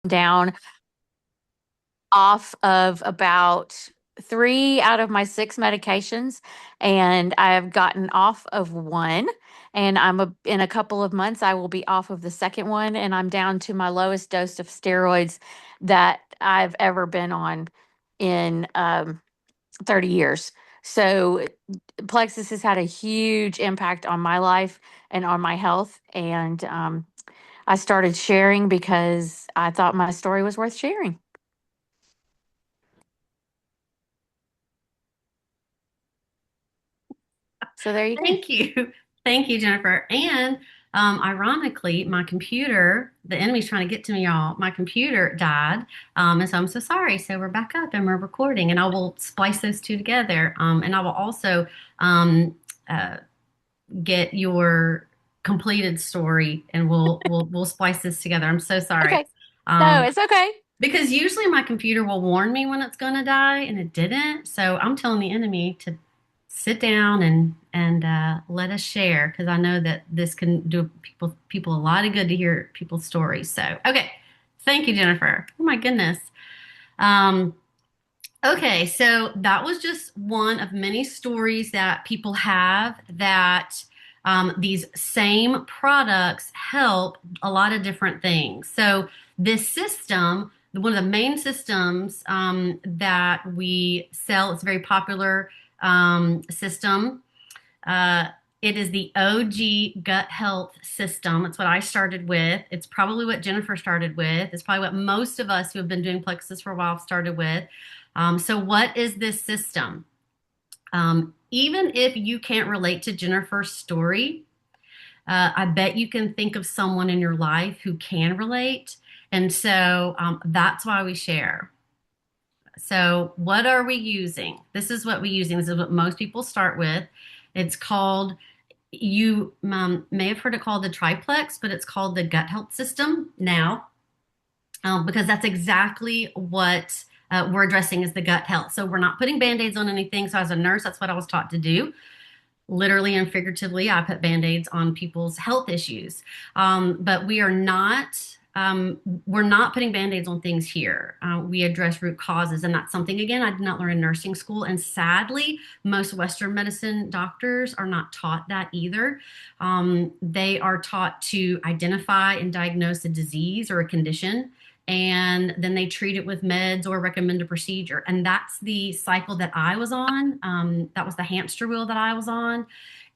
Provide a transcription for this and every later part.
down off of about 3 out of my 6 medications, and I have gotten off of one. And in a couple of months, I will be off of the second one, and I'm down to my lowest dose of steroids that I've ever been on in 30 years. So, Plexus has had a huge impact on my life and on my health. And I started sharing because I thought my story was worth sharing. So there you go. Thank you. Thank you, Jennifer. And ironically, my computer, the enemy's trying to get to me, y'all. My computer died. And so I'm so sorry. So we're back up and we're recording, and I will splice those two together. And I will also um, uh, get your completed story, and we'll splice this together. I'm so sorry. Okay. No, Um, it's okay. because usually my computer will warn me when it's going to die, and it didn't. So I'm telling the enemy to sit down and let us share, because I know that this can do people a lot of good to hear people's stories. So okay, thank you, Jennifer. Oh my goodness. Um, okay, so that was just one of many stories that people have that these same products help a lot of different things. So this system, one of the main systems that we sell, it's a very popular system. Uh, it is the OG gut health system. It's what I started with. It's probably what Jennifer started with. It's probably what most of us who have been doing Plexus for a while started with. So, what is this system? Even if you can't relate to Jennifer's story, I bet you can think of someone in your life who can relate. And so that's why we share. So, what are we using? This is what we're using. This is what most people start with. It's called, you may have heard it called the triplex, but it's called the gut health system now, because that's exactly what we're addressing is the gut health. So, we're not putting band aids on anything. So, as a nurse, that's what I was taught to do. Literally and figuratively, I put band-aids on people's health issues. But we're not putting band-aids on things here. We address root causes, and that's something, again, I did not learn in nursing school. And sadly, most Western medicine doctors are not taught that either. They are taught to identify and diagnose a disease or a condition, and then they treat it with meds or recommend a procedure. And that's the cycle that I was on. That was the hamster wheel that I was on.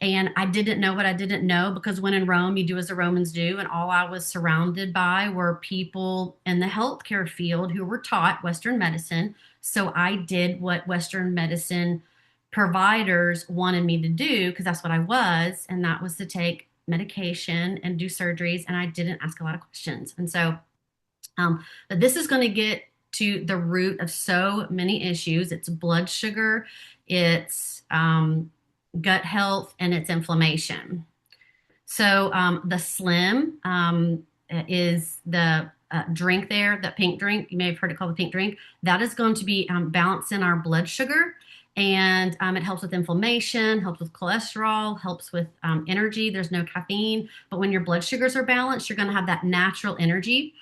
And I didn't know what I didn't know, because when in Rome, you do as the Romans do. And all I was surrounded by were people in the healthcare field who were taught Western medicine. So I did what Western medicine providers wanted me to do, because that's what I was. And that was to take medication and do surgeries. And I didn't ask a lot of questions. And so but this is going to get to the root of so many issues. It's blood sugar, it's gut health, and it's inflammation. So the Slim is the drink there, that pink drink. You may have heard it called the pink drink. That is going to be balancing our blood sugar. And it helps with inflammation, helps with cholesterol, helps with energy. There's no caffeine. But when your blood sugars are balanced, you're going to have that natural energy.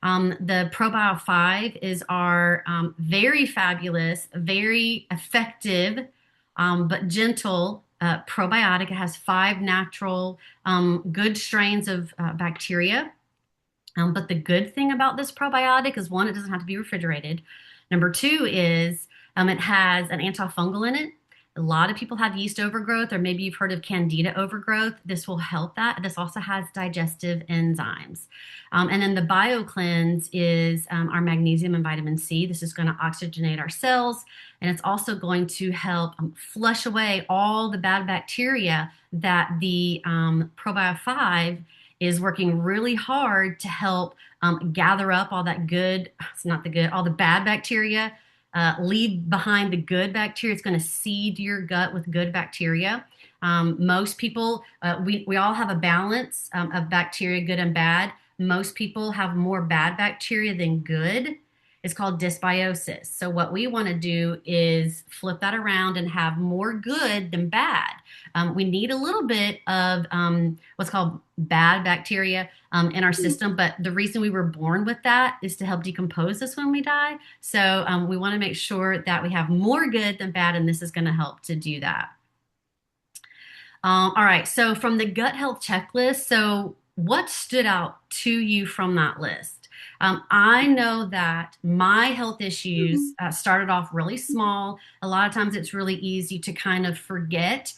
The ProBio 5 is our very fabulous, very effective, but gentle probiotic. It has 5 natural good strains of bacteria. But the good thing about this probiotic is, one, it doesn't have to be refrigerated. Number two is it has an antifungal in it. A lot of people have yeast overgrowth, or maybe you've heard of candida overgrowth. This will help that. This also has digestive enzymes. And then the BioCleanse is our magnesium and vitamin C. This is going to oxygenate our cells, and it's also going to help flush away all the bad bacteria that the Probio 5 is working really hard to help gather up all that good, it's not the good, all the bad bacteria, leave behind the good bacteria. It's going to seed your gut with good bacteria. Most people, we all have a balance of bacteria, good and bad. Most people have more bad bacteria than good. is called dysbiosis. So what we want to do is flip that around and have more good than bad. We need a little bit of what's called bad bacteria in our system, but the reason we were born with that is to help decompose us when we die. So we want to make sure that we have more good than bad, and this is going to help to do that. All right, so from the gut health checklist, so what stood out to you from that list? I know that my health issues started off really small. A lot of times it's really easy to kind of forget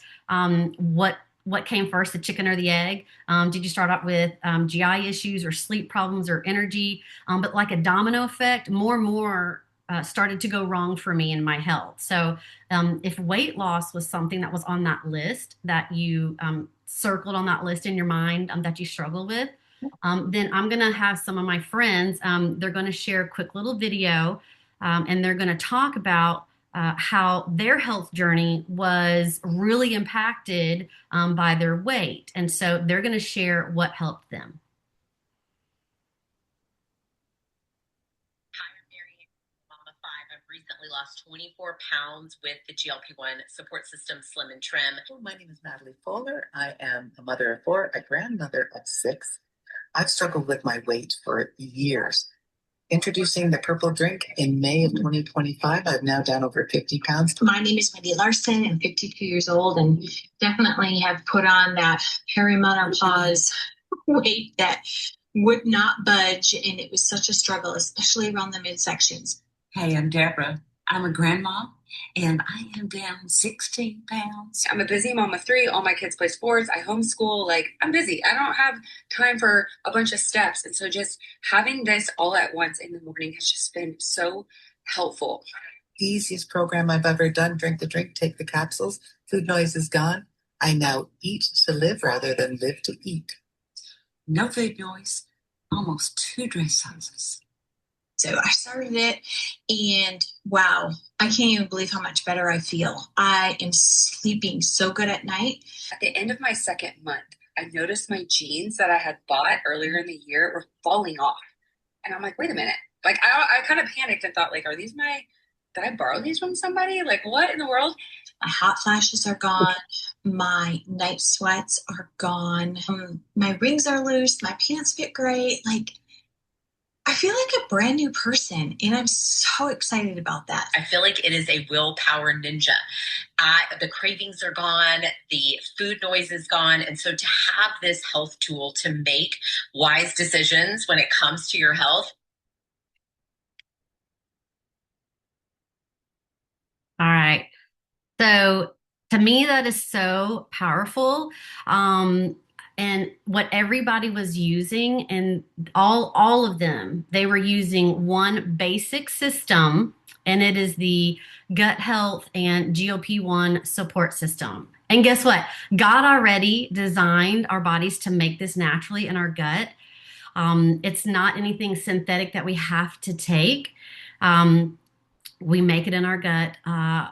what came first, the chicken or the egg. Did you start out with GI issues or sleep problems or energy? But like a domino effect, more and more started to go wrong for me in my health. So if weight loss was something that was on that list that you circled on that list in your mind that you struggle with, then I'm going to have some of my friends, they're going to share a quick little video and they're going to talk about how their health journey was really impacted by their weight. And so they're going to share what helped them. Hi, I'm Mary, Mama Five. I've recently lost 24 pounds with the GLP-1 support system Slim and Trim. My name is Natalie Fuller. I am a mother of four, a grandmother of six. I've struggled with my weight for years. Introducing the purple drink in May of 2025, I've now down over 50 pounds. My name is Wendy Larson. I'm 52 years old and definitely have put on that perimenopause weight that would not budge. And it was such a struggle, especially around the midsections. Hey, I'm Deborah. I'm a grandma and I am down 16 pounds. I'm a busy mom of three. All my kids play sports. I homeschool. Like, I'm busy. I don't have time for a bunch of steps. And so just having this all at once in the morning has just been so helpful. Easiest program I've ever done. Drink the drink, take the capsules. Food noise is gone. I now eat to live rather than live to eat. No food noise, almost 2 dress sizes. So I started it and wow, I can't even believe how much better I feel. I am sleeping so good at night. At the end of my second month, I noticed my jeans that I had bought earlier in the year were falling off. And I'm like, wait a minute. Like, I kind of panicked and thought, like, did I borrow these from somebody? Like, what in the world? My hot flashes are gone. My night sweats are gone. My rings are loose. My pants fit great. Like, I feel like a brand new person, and I'm so excited about that. I feel like it is a willpower ninja. The cravings are gone, the food noise is gone. And so to have this health tool to make wise decisions when it comes to your health. All right. So to me, that is so powerful. And what everybody was using, and all of them, they were using one basic system, and it is the gut health and GLP-1 support system. And guess what? God already designed our bodies to make this naturally in our gut. It's not anything synthetic that we have to take. We make it in our gut,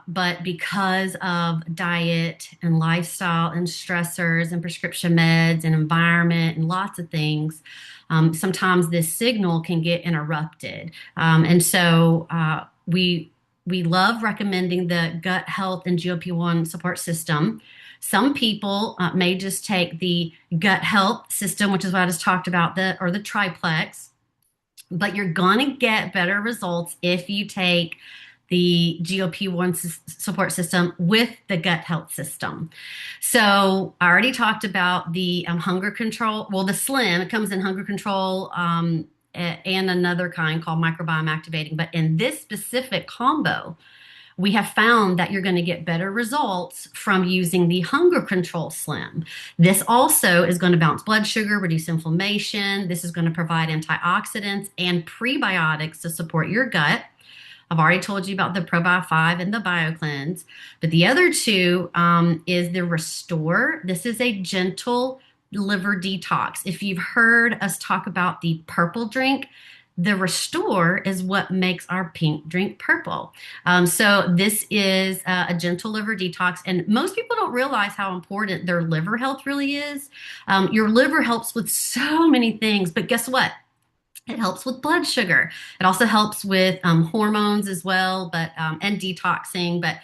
but because of diet and lifestyle and stressors and prescription meds and environment and lots of things, sometimes this signal can get interrupted. And so we love recommending the gut health and GLP-1 support system. Some people may just take the gut health system, which is what I just talked about, or the triplex. But you're going to get better results if you take the GLP-1 support system with the gut health system. So I already talked about the hunger control. Well, the Slim, it comes in hunger control and another kind called microbiome activating. But in this specific combo, we have found that you're going to get better results from using the hunger control Slim. This also is going to balance blood sugar, reduce inflammation. This is going to provide antioxidants and prebiotics to support your gut. I've already told you about the Probio 5 and the BioCleanse, but the other two is the Restore. This is a gentle liver detox. If you've heard us talk about the purple drink, the Restore is what makes our pink drink purple. So this is a gentle liver detox, and most people don't realize how important their liver health really is. Your liver helps with so many things, but guess what? It helps with blood sugar. It also helps with hormones as well, but and detoxing. But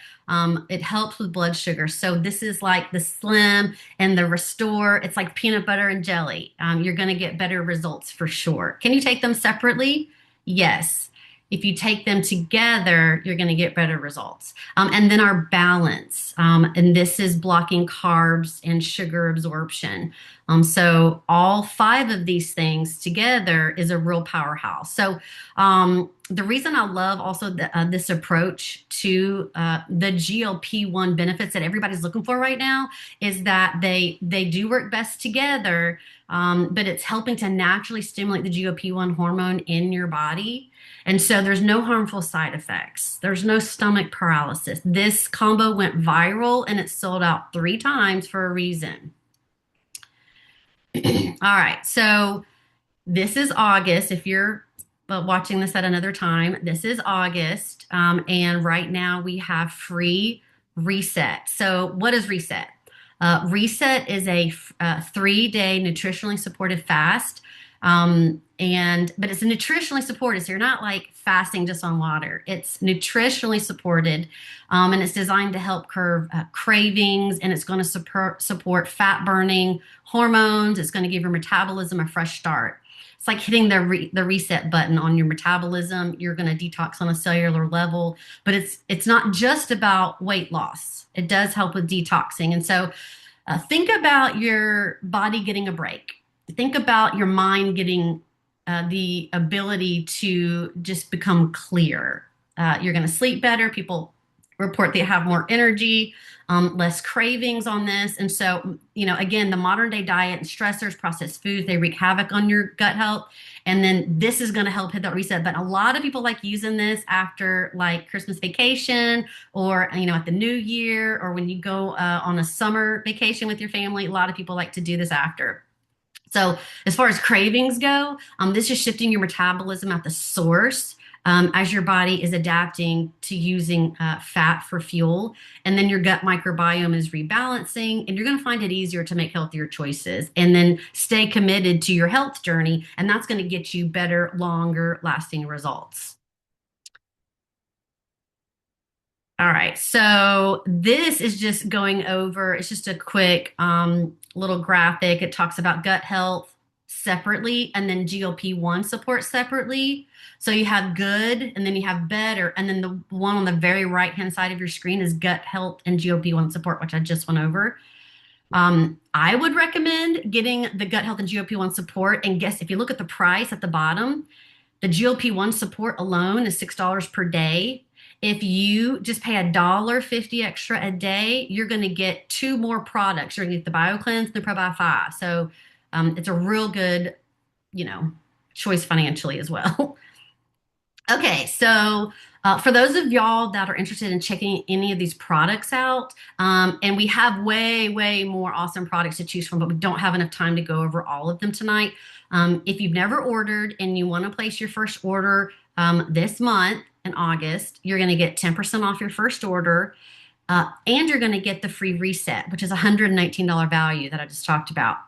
it helps with blood sugar. So this is like the Slim and the Restore. It's like peanut butter and jelly. You're going to get better results for sure. Can you take them separately? Yes. If you take them together, you're going to get better results. And then our balance, and this is blocking carbs and sugar absorption. So all five of these things together is a real powerhouse. So the reason I love also this approach to the GLP-1 benefits that everybody's looking for right now is that they do work best together, but it's helping to naturally stimulate the GLP-1 hormone in your body. And so there's no harmful side effects. There's no stomach paralysis. This combo went viral and it sold out 3 times for a reason. All right. So this is August. If you're watching this at another time, this is August. And right now we have free reset. So, what is reset? Reset is a 3-day nutritionally supported fast. But it's nutritionally supported. So you're not like fasting just on water. It's nutritionally supported. And it's designed to help curb cravings, and it's going to support fat burning hormones. It's going to give your metabolism a fresh start. It's like hitting the reset button on your metabolism. You're going to detox on a cellular level, but it's not just about weight loss. It does help with detoxing. And so think about your body getting a break. Think about your mind getting the ability to just become clear. You're going to sleep better. People report they have more energy, less cravings on this. And so, again, the modern day diet and stressors, processed foods, they wreak havoc on your gut health. And then this is going to help hit that reset. But a lot of people like using this after like Christmas vacation or, at the new year or when you go on a summer vacation with your family. A lot of people like to do this after. So as far as cravings go, this is shifting your metabolism at the source as your body is adapting to using fat for fuel. And then your gut microbiome is rebalancing, and you're going to find it easier to make healthier choices and then stay committed to your health journey. And that's going to get you better, longer lasting results. All right, so this is just going over, it's just a quick little graphic. It talks about gut health separately and then GLP-1 support separately. So you have good and then you have better. And then the one on the very right-hand side of your screen is gut health and GLP-1 support, which I just went over. I would recommend getting the gut health and GLP-1 support. And guess if you look at the price at the bottom, the GLP-1 support alone is $6 per day. If you just pay $1.50 extra a day, you're going to get 2 more products. You're going to get the BioCleanse and the Probio 5. So it's a real good, choice financially as well. Okay, so for those of y'all that are interested in checking any of these products out, and we have way, way more awesome products to choose from, but we don't have enough time to go over all of them tonight. If you've never ordered and you want to place your first order this month in August, you're going to get 10% off your first order. And you're going to get the free reset, which is a $119 value that I just talked about.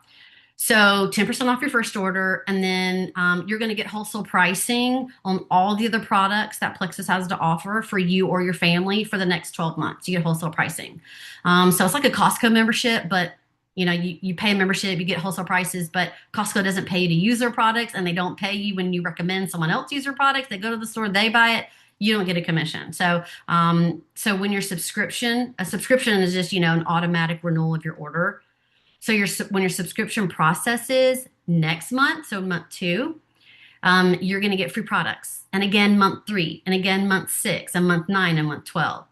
So 10% off your first order, and then you're going to get wholesale pricing on all the other products that Plexus has to offer for you or your family for the next 12 months. You get wholesale pricing. So it's like a Costco membership, but you pay a membership, you get wholesale prices, but Costco doesn't pay you to use their products, and they don't pay you when you recommend someone else use their products. They go to the store, they buy it. You don't get a commission. So, when a subscription is just, an automatic renewal of your order. So when your subscription processes next month, so month 2, you're going to get free products. And again, month 3, and again, month 6, and month 9, and month 12.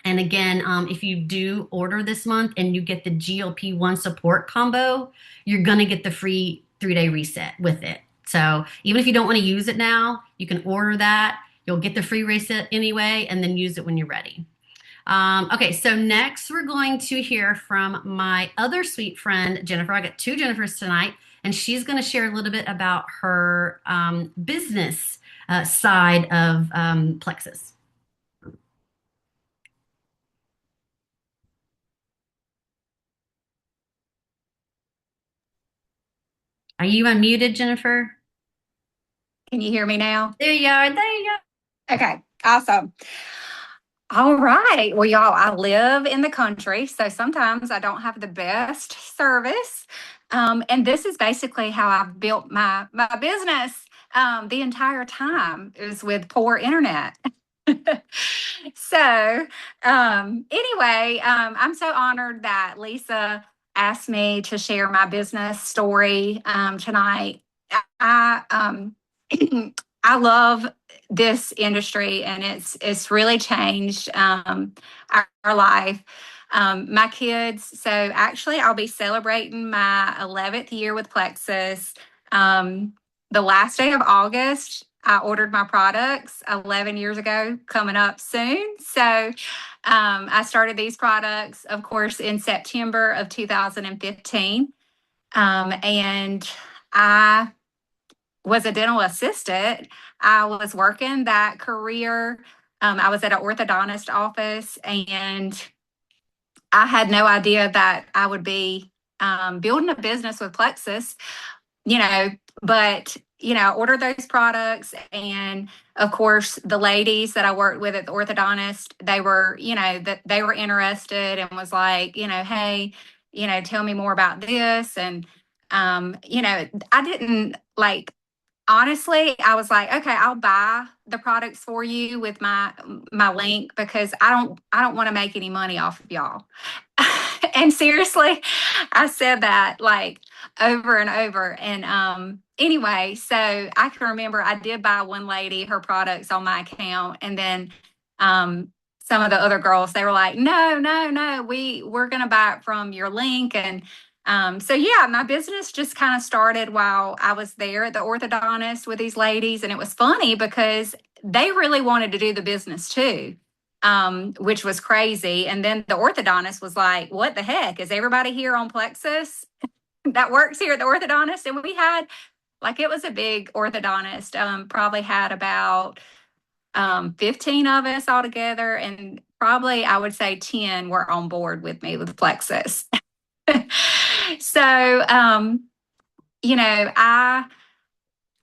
And again, if you do order this month and you get the GLP-1 support combo, you're going to get the free 3-day reset with it. So even if you don't want to use it now, you can order that. You'll get the free reset anyway, and then use it when you're ready. Okay, so next we're going to hear from my other sweet friend, Jennifer. I got 2 Jennifers tonight, and she's going to share a little bit about her business side of Plexus. Are you unmuted, Jennifer? Can you hear me now? There you are. There you go. Okay, awesome. All right. Well, y'all, I live in the country, so sometimes I don't have the best service. And this is basically how I've built my business the entire time is with poor internet. So, anyway, I'm so honored that Lisa asked me to share my business story tonight. I I love this industry, and it's really changed our life. My kids. So actually, I'll be celebrating my 11th year with Plexus. The last day of August, I ordered my products 11 years ago, coming up soon. So I started these products, of course, in September of 2015. And I was a dental assistant. I was working that career. I was at an orthodontist office, and I had no idea that I would be building a business with Plexus, you know, but I ordered those products, and of course the ladies that I worked with at the orthodontist, they were, that they were interested and was like, hey, tell me more about this. And I didn't like, honestly, I was like, okay, I'll buy the products for you with my link, because I don't want to make any money off of y'all. And seriously, I said that like over and over. And anyway, so I can remember I did buy one lady her products on my account, and then some of the other girls, they were like, no, no, no, we're gonna buy it from your link. And so yeah, my business just kind of started while I was there at the orthodontist with these ladies. And it was funny because they really wanted to do the business too, which was crazy. And then the orthodontist was like, what the heck? Is everybody here on Plexus that works here at the orthodontist? And we had, like, it was a big orthodontist, probably had about 15 of us all together. And probably I would say 10 were on board with me with Plexus. So,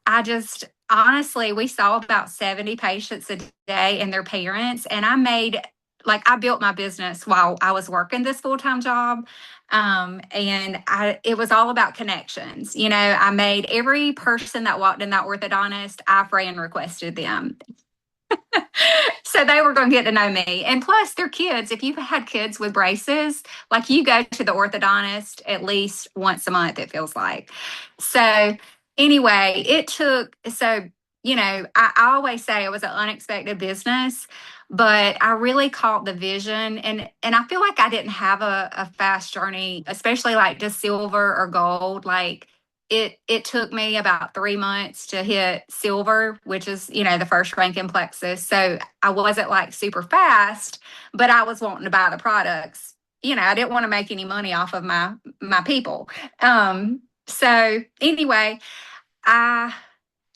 I just honestly, we saw about 70 patients a day and their parents. And I built my business while I was working this full time job. It was all about connections. I made every person that walked in that orthodontist, I friend requested them. So they were going to get to know me. And plus, they're kids. If you've had kids with braces, like, you go to the orthodontist at least once a month, it feels like. So anyway, I always say it was an unexpected business, but I really caught the vision. And I feel like I didn't have a fast journey, especially like just silver or gold. Like, it took me about 3 months to hit silver, which is, the first rank in Plexus. So I wasn't like super fast, but I was wanting to buy the products. I didn't want to make any money off of my people. So anyway, I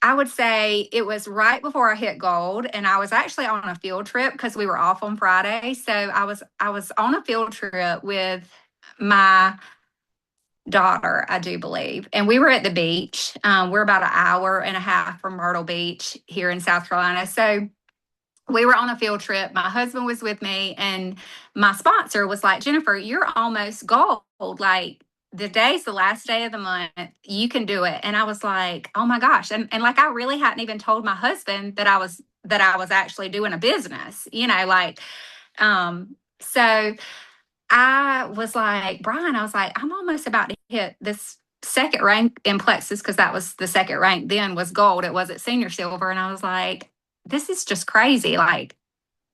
would say it was right before I hit gold, and I was actually on a field trip because we were off on Friday. So I was on a field trip with my daughter, I do believe. And we were at the beach. We're about an hour and a half from Myrtle Beach here in South Carolina. So we were on a field trip. My husband was with me, and my sponsor was like, Jennifer, you're almost gold. Like, the day's the last day of the month. You can do it. And I was like, oh my gosh. And like, I really hadn't even told my husband that I was actually doing a business, so I was like, Brian, I was like, I'm almost about to hit this second rank in Plexus, because that was the second rank then, was gold. It wasn't senior silver. And I was like, this is just crazy. Like,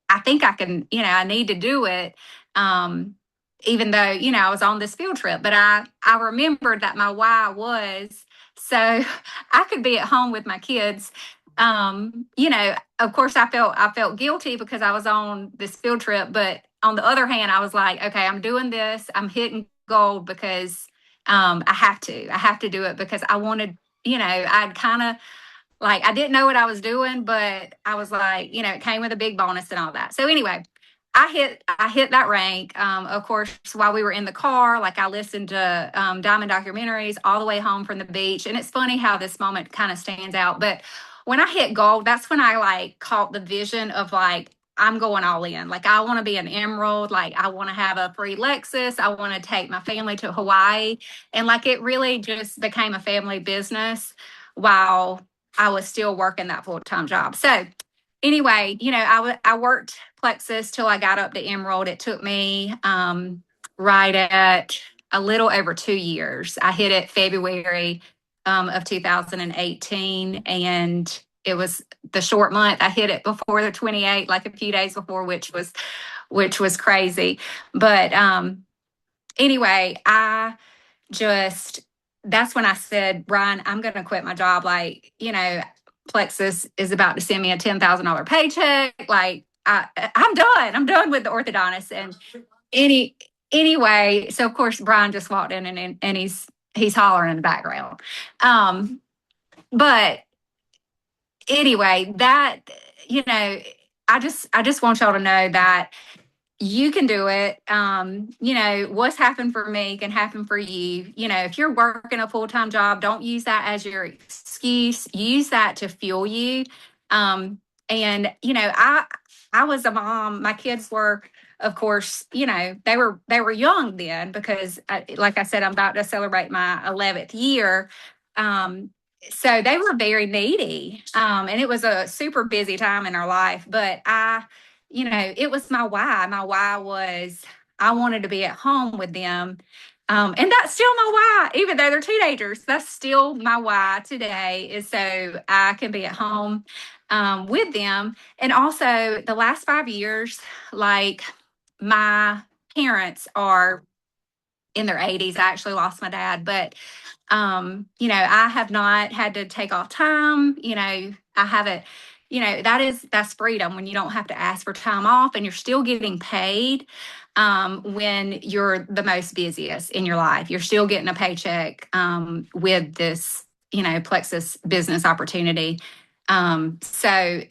I think I can, I need to do it. Even though, I was on this field trip, but I remembered that my why was so I could be at home with my kids. Of course I felt guilty because I was on this field trip, but on the other hand, I was like, okay, I'm doing this. I'm hitting gold because I have to do it, because I wanted, I'd kind of, like, I didn't know what I was doing, but I was like, it came with a big bonus and all that. So anyway, I hit that rank. Of course, while we were in the car, like, I listened to Diamond documentaries all the way home from the beach. And it's funny how this moment kind of stands out. But when I hit gold, that's when I like caught the vision of like, I'm going all in. Like, I want to be an emerald. Like, I want to have a free Lexus. I want to take my family to Hawaii. And like, it really just became a family business while I was still working that full-time job. So anyway, I worked Plexus till I got up to emerald. It took me right at a little over 2 years. I hit it February of 2018, and it was the short month. I hit it before the 28, like a few days before, which was crazy. But anyway, I just that's when I said, Brian, I'm going to quit my job. Like, Plexus is about to send me a $10,000 paycheck. Like, I'm done. I'm done with the orthodontist. And any anyway, so of course Brian just walked in, and he's hollering in the background. But anyway, that I just want y'all to know that you can do it. What's happened for me can happen for you. If you're working a full-time job, don't use that as your excuse. Use that to fuel you. I was a mom. My kids were, of course, they were young then, because like I said, I'm about to celebrate my 11th year. So they were very needy. And it was a super busy time in our life, but it was my why. My why was I wanted to be at home with them. And that's still my why, even though they're teenagers. That's still my why today, is so I can be at home with them. And also, the last 5 years, like, my parents are in their 80s. I actually lost my dad, but I have not had to take off time. I haven't, that's freedom, when you don't have to ask for time off and you're still getting paid. When you're the most busiest in your life, you're still getting a paycheck with this, Plexus business opportunity. So,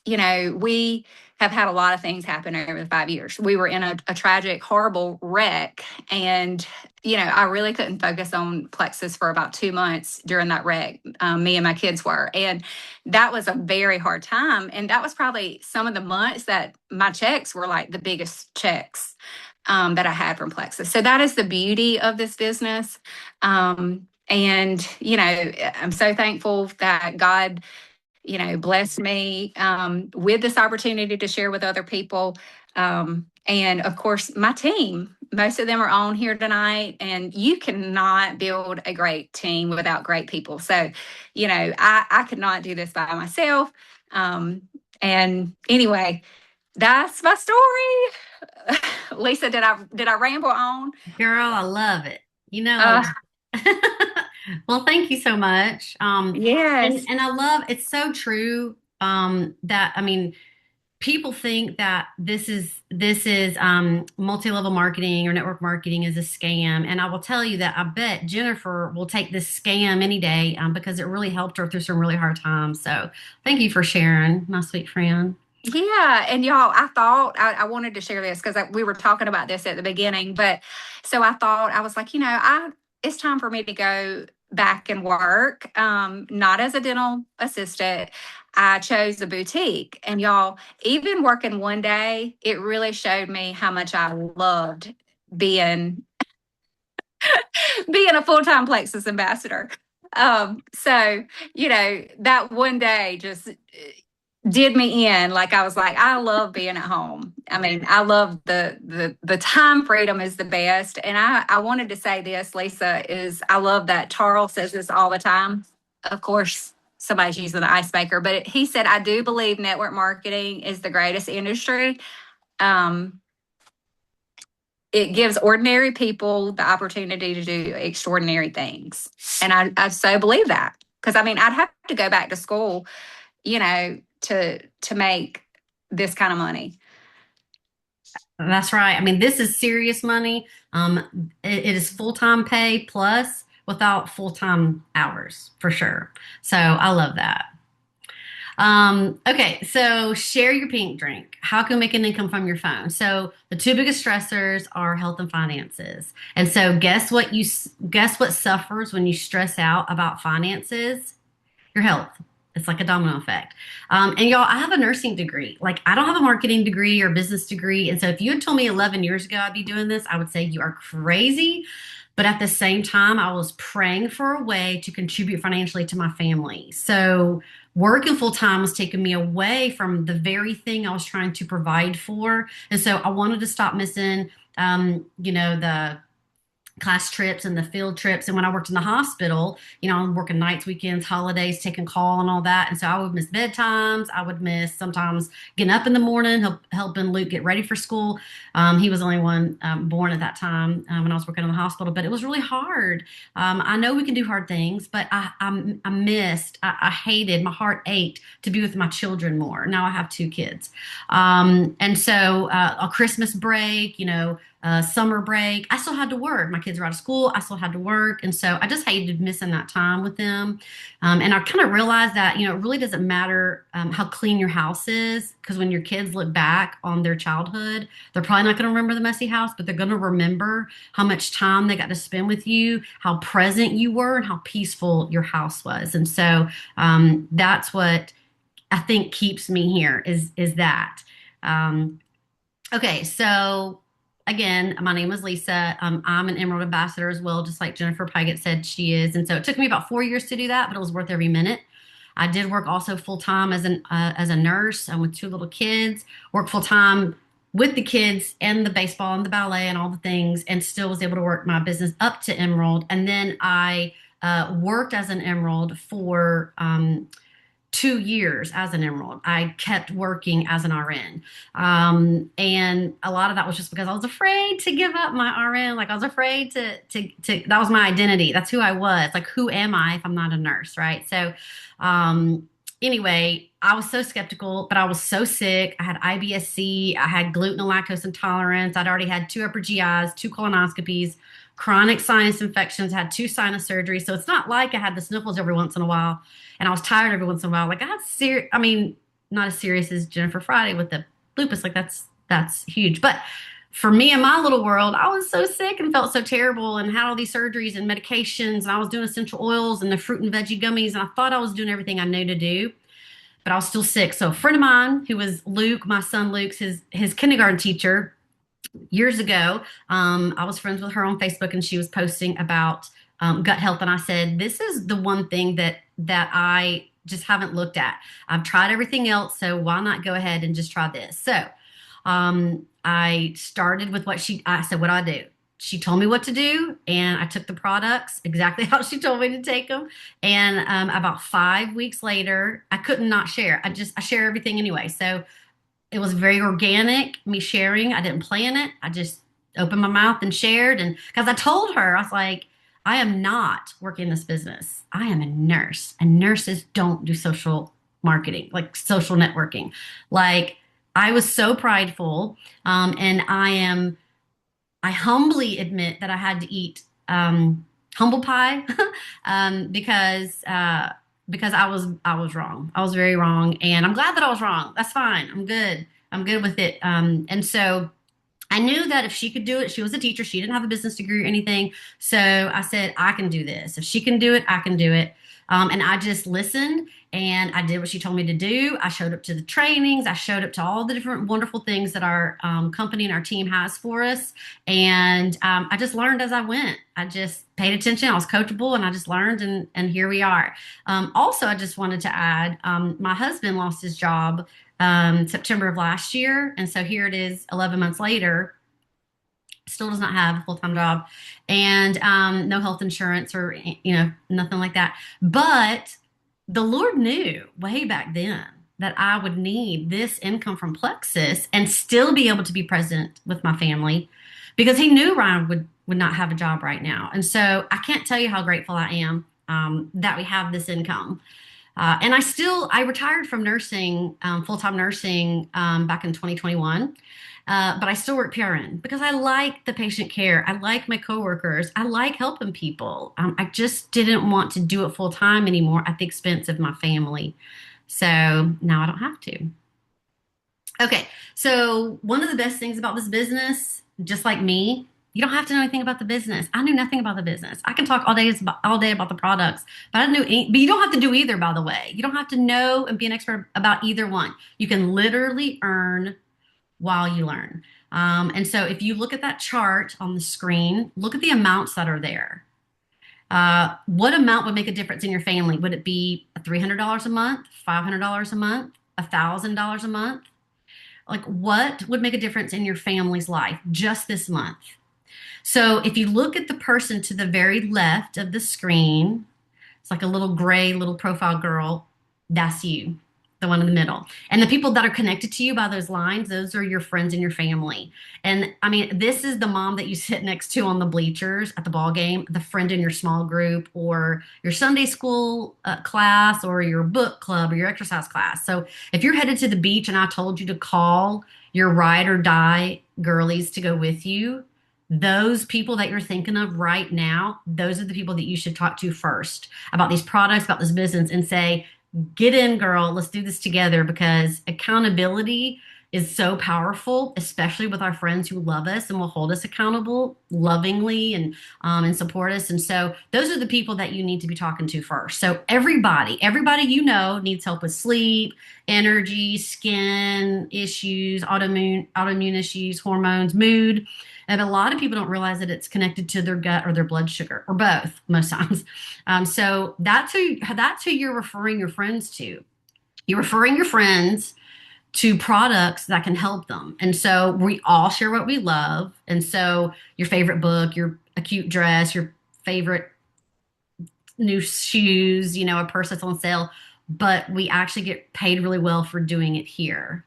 we have had a lot of things happen over the 5 years. We were in a tragic, horrible wreck, and I really couldn't focus on Plexus for about 2 months during that wreck. Me and my kids were. And that was a very hard time. And that was probably some of the months that my checks were like the biggest checks that I had from Plexus. So that is the beauty of this business. And I'm so thankful that God blessed me with this opportunity to share with other people. And of course, my team, most of them are on here tonight, and you cannot build a great team without great people. So, I could not do this by myself. And anyway, that's my story. Lisa, did I ramble on? Girl, I love it. You know, well, thank you so much. Yes. And I love, it's so true. That, I mean, people think that this is multi-level marketing or network marketing is a scam. And I will tell you that I bet Jennifer will take this scam any day, because it really helped her through some really hard times. So thank you for sharing, my sweet friend. Yeah. And y'all, I thought I wanted to share this because we were talking about this at the beginning. But so I thought, I was like, it's time for me to go back and work, not as a dental assistant. I chose a boutique. And y'all, even working one day, it really showed me how much I loved being being a full-time Plexus ambassador. So, that one day just did me in. Like, I was like, I love being at home. I mean, I love the time freedom is the best. And I wanted to say this, Lisa, is I love that Charles says this all the time. Of course, somebody's using the ice maker, but he said, I do believe network marketing is the greatest industry. It gives ordinary people the opportunity to do extraordinary things. And I so believe that. Because I mean, I'd have to go back to school, to make this kind of money. That's right. I mean, this is serious money. It is full-time pay plus without full-time hours for sure. So I love that. Okay, so share your pink drink. How can we make an income from your phone? So the two biggest stressors are health and finances. And so guess what suffers when you stress out about finances? Your health. It's like a domino effect. And y'all, I have a nursing degree. Like, I don't have a marketing degree or business degree. And so if you had told me 11 years ago I'd be doing this, I would say you are crazy. But at the same time, I was praying for a way to contribute financially to my family. So working full time was taking me away from the very thing I was trying to provide for. And so I wanted to stop missing, the class trips and the field trips. And when I worked in the hospital, I'm working nights, weekends, holidays, taking call and all that. And so I would miss bedtimes. I would miss sometimes getting up in the morning, helping Luke get ready for school. He was the only one born at that time when I was working in the hospital, but it was really hard. I know we can do hard things, but I missed, I hated, my heart ached to be with my children more. Now I have 2 kids. And so a Christmas break, summer break, I still had to work. My kids were out of school. I still had to work. And so I just hated missing that time with them. And I kind of realized that, it really doesn't matter how clean your house is, because when your kids look back on their childhood, they're probably not going to remember the messy house, but they're going to remember how much time they got to spend with you, how present you were, and how peaceful your house was. And so that's what I think keeps me here is that. Okay, so again, my name is Lisa. I'm an Emerald Ambassador as well, just like Jennifer Pygott said she is. And so it took me about 4 years to do that, but it was worth every minute. I did work also full time as a nurse with 2 little kids. Worked full time with the kids and the baseball and the ballet and all the things, and still was able to work my business up to Emerald. And then I worked as an Emerald for 2 years as an Emerald. I kept working as an RN. And a lot of that was just because I was afraid to give up my RN. Like, I was afraid that was my identity. That's who I was. Like, who am I if I'm not a nurse, right? So, anyway, I was so skeptical, but I was so sick. I had IBS-C, I had gluten and lactose intolerance. I'd already had 2 upper GIs, 2 colonoscopies, chronic sinus infections, had 2 sinus surgeries. So it's not like I had the sniffles every once in a while and I was tired every once in a while. Like, I had not as serious as Jennifer Friday with the lupus. Like, that's huge. But for me in my little world, I was so sick and felt so terrible and had all these surgeries and medications, and I was doing essential oils and the fruit and veggie gummies, and I thought I was doing everything I knew to do, but I was still sick. So a friend of mine, who was Luke, my son Luke's, his kindergarten teacher, years ago, I was friends with her on Facebook, and she was posting about gut health. And I said, this is the one thing that I just haven't looked at. I've tried everything else, so why not go ahead and just try this? So I started with I said, what do I do? She told me what to do, and I took the products exactly how she told me to take them. And about 5 weeks later, I couldn't not share. I share everything anyway. So it was very organic, me sharing. I didn't plan it. I just opened my mouth and shared. And because I told her, I was like, I am not working this business. I am a nurse, and nurses don't do social marketing, like social networking. Like, I was so prideful. And I humbly admit that I had to eat humble pie because I was wrong. I was very wrong, and I'm glad that I was wrong. That's fine. I'm good. I'm good with it. And so I knew that if she could do it, she was a teacher. She didn't have a business degree or anything. So I said, I can do this. If she can do it, I can do it. And I just listened and I did what she told me to do. I showed up to the trainings. I showed up to all the different wonderful things that our company and our team has for us. And I just learned as I went. I just paid attention. I was coachable, and I just learned, and here we are. Also, I just wanted to add, my husband lost his job September of last year. And so here it is 11 months later, still does not have a full-time job, and no health insurance or, nothing like that. But the Lord knew way back then that I would need this income from Plexus and still be able to be present with my family, because he knew Ryan would not have a job right now. And so I can't tell you how grateful I am that we have this income. And I retired from nursing, full-time nursing, back in 2021. But I still work PRN because I like the patient care. I like my coworkers. I like helping people. I just didn't want to do it full time anymore at the expense of my family. So now I don't have to. Okay. So one of the best things about this business, just like me, You don't have to know anything about the business. I knew nothing about the business. I can talk all day about the products, but I didn't know but you don't have to do either, by the way. You don't have to know and be an expert about either one. You can literally earn while you learn. And so if you look at that chart on the screen, look at the amounts that are there. What amount would make a difference in your family? Would it be $300 a month, $500 a month, $1,000 a month? Like, what would make a difference in your family's life just this month? So if you look at the person to the very left of the screen, it's like a little gray little profile girl. That's you, the one in the middle. And the people that are connected to you by those lines, those are your friends and your family. And I mean, this is the mom that you sit next to on the bleachers at the ball game, the friend in your small group or your Sunday school class or your book club or your exercise class. So if you're headed to the beach and I told you to call your ride or die girlies to go with you, those people that you're thinking of right now, those are the people that you should talk to first about these products, about this business, and say, get in, girl, let's do this together, because accountability is so powerful, especially with our friends who love us and will hold us accountable lovingly and support us. And so those are the people that you need to be talking to first. So everybody you know needs help with sleep, energy, skin issues, autoimmune issues, hormones, mood. And a lot of people don't realize that it's connected to their gut or their blood sugar, or both, most times. So that's who you're referring your friends to. You're referring your friends to products that can help them. And so we all share what we love. And so your favorite book, your a cute dress, your favorite new shoes, a purse that's on sale, but we actually get paid really well for doing it here.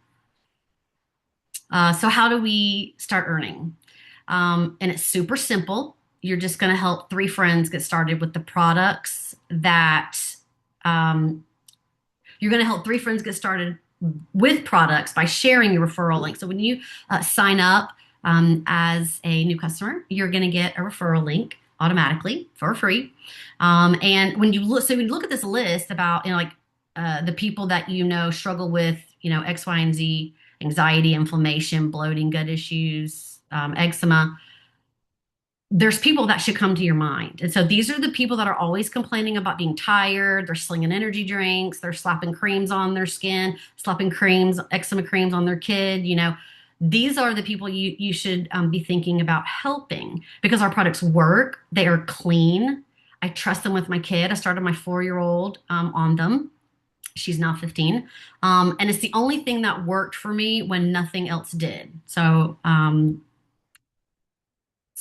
So how do we start earning? And it's super simple. You're just going to help 3 friends get started with the products that you're going to help 3 friends get started with products by sharing your referral link. So when you sign up as a new customer, you're going to get a referral link automatically for free. And when you look at this list about the people that struggle with X, Y, and Z, anxiety, inflammation, bloating, gut issues, eczema, there's people that should come to your mind. And so these are the people that are always complaining about being tired. They're slinging energy drinks. They're slapping creams on their skin, slapping eczema creams on their kid. These are the people you should be thinking about helping, because our products work. They are clean. I trust them with my kid. I started my 4-year-old on them. She's now 15. And it's the only thing that worked for me when nothing else did. So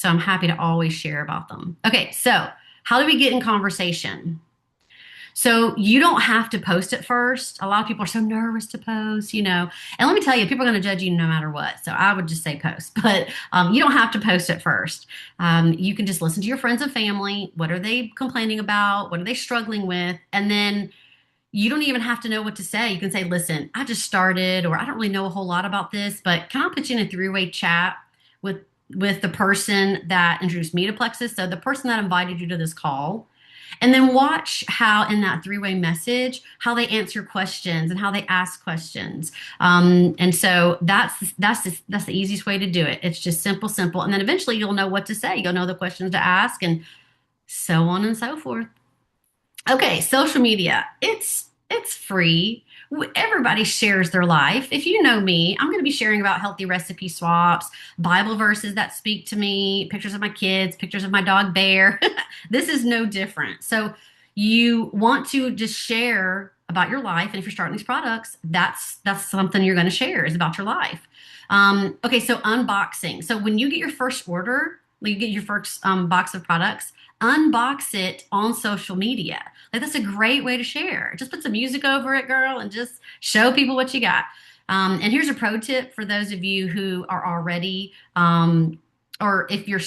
I'm happy to always share about them. Okay, so how do we get in conversation? So you don't have to post it first. A lot of people are so nervous to post, And let me tell you, people are going to judge you no matter what. So I would just say post, but you don't have to post it first. You can just listen to your friends and family. What are they complaining about? What are they struggling with? And then you don't even have to know what to say. You can say, listen, I just started, or I don't really know a whole lot about this, but can I put you in a 3-way chat with the person that introduced me to Plexus? So the person that invited you to this call. And then watch how in that 3-way message, how they answer questions and how they ask questions. And so that's the easiest way to do it. It's just simple. And then eventually you'll know what to say. You'll know the questions to ask, and so on and so forth. Okay, social media. It's free. Everybody shares their life. If you know me, I'm going to be sharing about healthy recipe swaps, Bible verses that speak to me, pictures of my kids, pictures of my dog Bear. This is no different. So you want to just share about your life. And if you're starting these products, that's something you're going to share, is about your life. Okay, so unboxing. So when you get your first order, you get your first box of products, unbox it on social media. That's a great way to share. Just put some music over it, girl, and just show people what you got. And here's a pro tip for those of you who are already, or if you're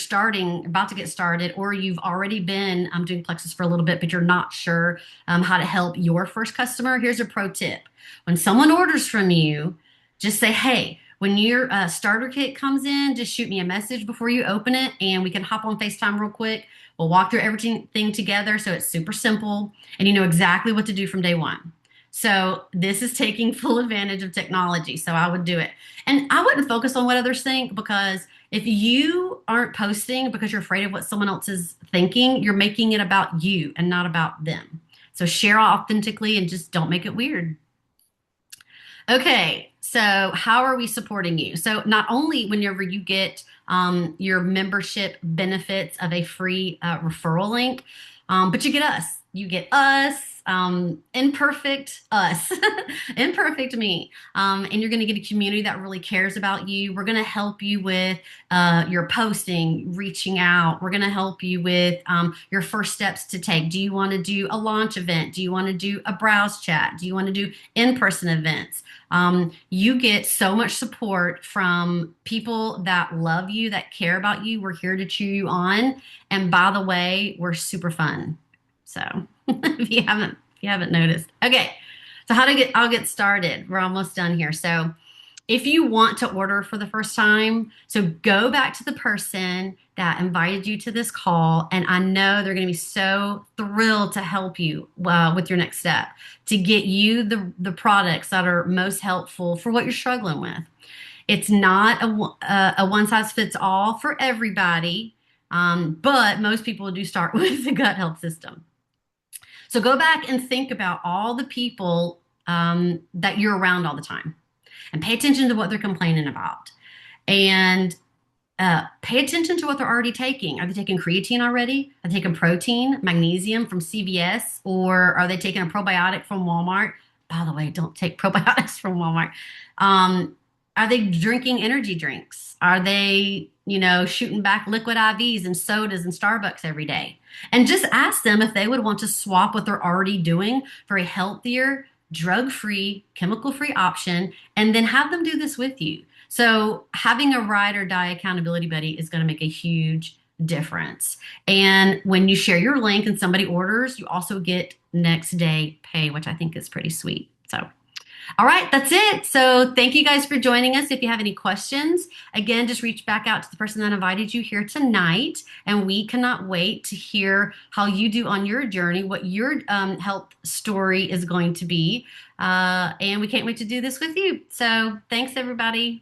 about to get started, or you've already been doing Plexus for a little bit, but you're not sure how to help your first customer. Here's a pro tip. When someone orders from you, just say, hey, when your starter kit comes in, just shoot me a message before you open it, and we can hop on FaceTime real quick. We'll walk through everything together, so it's super simple, and you know exactly what to do from day one. So this is taking full advantage of technology, so I would do it. And I wouldn't focus on what others think, because If you aren't posting because you're afraid of what someone else is thinking, you're making it about you and not about them. So share authentically and just don't make it weird. Okay, so how are we supporting you? So not only whenever you get your membership benefits of a free referral link, but you get us. You get us, imperfect us, imperfect me. And you're going to get a community that really cares about you. We're going to help you with your posting, reaching out. We're going to help you with your first steps to take. Do you want to do a launch event? Do you want to do a browse chat? Do you want to do in-person events? You get so much support from people that love you, that care about you. We're here to cheer you on. And by the way, we're super fun. So if you haven't noticed. Okay. So I'll get started. We're almost done here. So if you want to order for the first time, so go back to the person that invited you to this call, and I know they're going to be so thrilled to help you with your next step to get you the products that are most helpful for what you're struggling with. It's not a one size fits all for everybody, but most people do start with the gut health system. So go back and think about all the people that you're around all the time and pay attention to what they're complaining about. And pay attention to what they're already taking. Are they taking creatine already? Are they taking protein, magnesium from CVS, or are they taking a probiotic from Walmart? By the way, don't take probiotics from Walmart. Are they drinking energy drinks? Are they, shooting back liquid IVs and sodas and Starbucks every day? And just ask them if they would want to swap what they're already doing for a healthier, drug-free, chemical-free option, and then have them do this with you. So having a ride or die accountability buddy is going to make a huge difference. And when you share your link and somebody orders, you also get next day pay, which I think is pretty sweet. So, all right, that's it. So thank you guys for joining us. If you have any questions, again, just reach back out to the person that invited you here tonight. And we cannot wait to hear how you do on your journey, what your health story is going to be. And we can't wait to do this with you. So thanks, everybody.